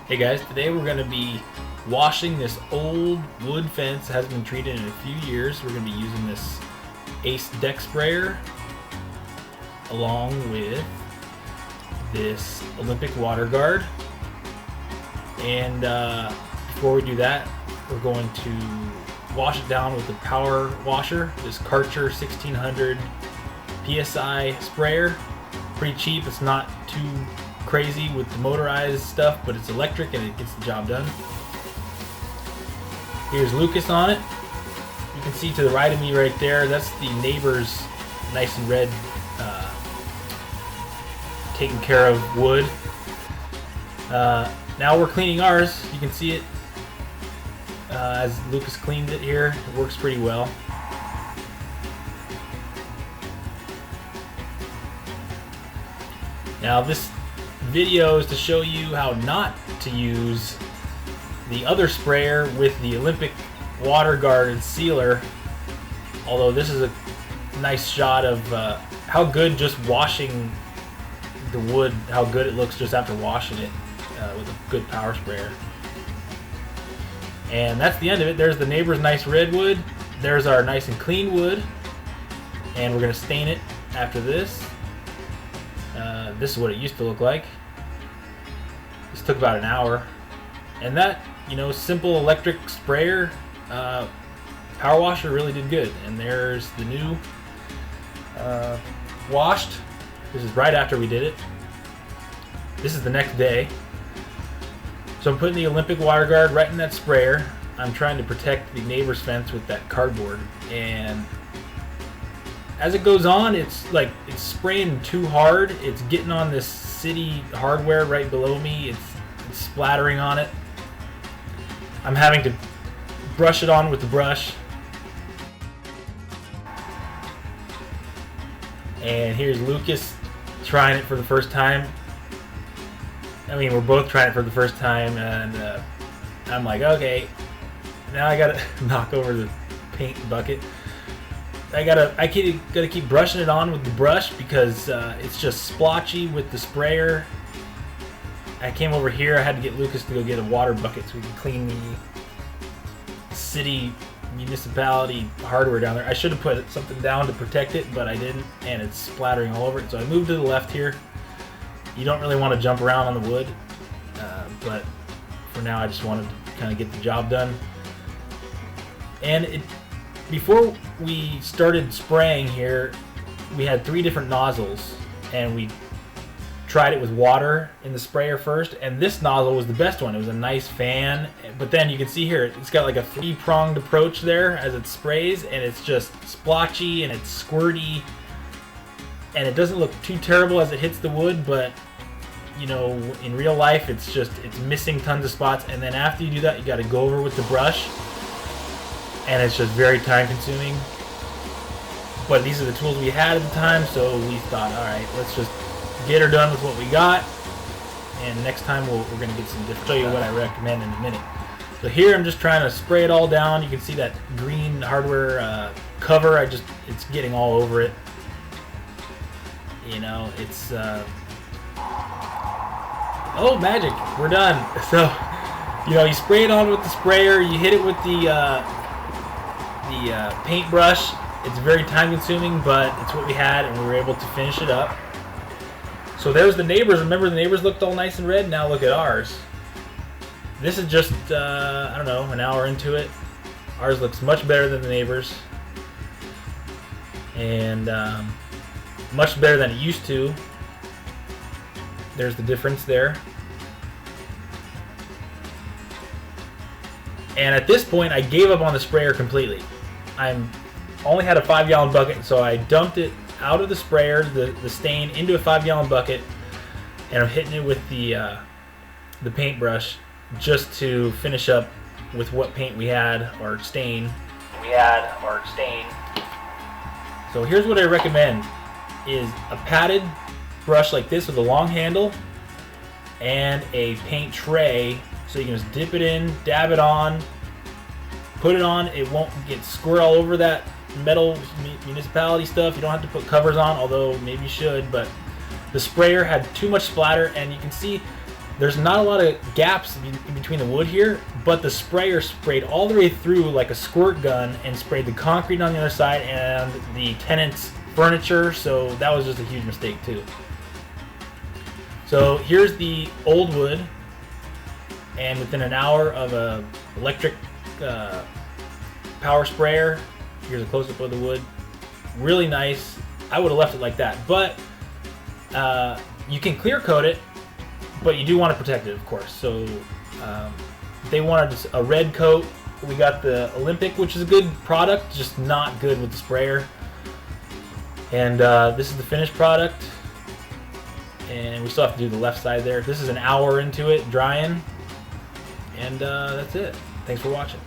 Hey guys, today we're going to be washing this old wood fence. It hasn't been treated in a few years. We're going to be using this Ace deck sprayer along with this Olympic Waterguard. And before we do that, we're going to wash it down with the power washer, this Karcher 1600 PSI sprayer. Pretty cheap, it's not too crazy with the motorized stuff, but it's electric and it gets the job done. Here's Lucas on it. You can see to the right of me right there, that's the neighbor's nice and red taken care of wood. Now we're cleaning ours. You can see it as Lucas cleaned it here. It works pretty well. Now this video is to show you how not to use the other sprayer with the Olympic Waterguard sealer, although this is a nice shot of how good just washing the wood, how good it looks just after washing it with a good power sprayer. And that's the end of it. There's the neighbor's nice redwood, there's our nice and clean wood, and we're going to stain it after this. This is what it used to look like. This took about an hour. And that, simple electric sprayer power washer really did good. And there's the new washed. This is right after we did it. This is the next day. So I'm putting the Olympic Waterguard right in that sprayer. I'm trying to protect the neighbor's fence with that cardboard. And as it goes on, it's spraying too hard. It's getting on this city hardware right below me. It's splattering on it. I'm having to brush it on with the brush. And here's Lucas trying it for the first time. I mean, we're both trying it for the first time, and I'm like, okay, now I gotta knock over the paint bucket. I gotta keep brushing it on with the brush because it's just splotchy with the sprayer. I came over here. I had to get Lucas to go get a water bucket so we can clean the city municipality hardware down there. I should have put something down to protect it, but I didn't, and it's splattering all over it. So I moved to the left here. You don't really want to jump around on the wood, but for now I just wanted to kind of get the job done. And before we started spraying here, we had 3 different nozzles, and we tried it with water in the sprayer first, and this nozzle was the best one. It was a nice fan, but then you can see here it's got like a 3-pronged approach there as it sprays, and it's just splotchy and it's squirty, and it doesn't look too terrible as it hits the wood, but in real life it's missing tons of spots. And then after you do that, you got to go over with the brush, and it's just very time consuming. But these are the tools we had at the time, so we thought, alright, let's just get her done with what we got, and next time we're going to get some different. I'll show you what I recommend in a minute. So here I'm just trying to spray it all down. You can see that green hardware cover, it's getting all over it. It's oh, magic, we're done. So you spray it on with the sprayer, you hit it with the paintbrush. It's very time consuming, but it's what we had, and we were able to finish it up. So there's the neighbors. Remember, the neighbors looked all nice and red. Now look at ours. This is just I don't know, an hour into it. Ours looks much better than the neighbors, and much better than it used to. There's the difference there. And at this point, I gave up on the sprayer completely. I only had a 5-gallon bucket, so I dumped it out of the sprayer, the stain, into a 5-gallon bucket, and I'm hitting it with the paintbrush just to finish up with what paint we had, or stain. So here's what I recommend: is a padded brush like this with a long handle and a paint tray, so you can just dip it in, dab it on, put it on. It won't get squirt all over that metal municipality stuff. You don't have to put covers on, although maybe you should, but the sprayer had too much splatter, and you can see There's not a lot of gaps in between the wood here, but the sprayer sprayed all the way through like a squirt gun and sprayed the concrete on the other side and the tenant's furniture, so that was just a huge mistake too. So here's the old wood, and within an hour of a electric power sprayer, here's a close-up of the wood. Really nice. I would have left it like that, but you can clear coat it, but you do want to protect it, of course. So they wanted a red coat. We got the Olympic, which is a good product, just not good with the sprayer. And this is the finished product. And we still have to do the left side there. This is an hour into it, drying. And that's it. Thanks for watching.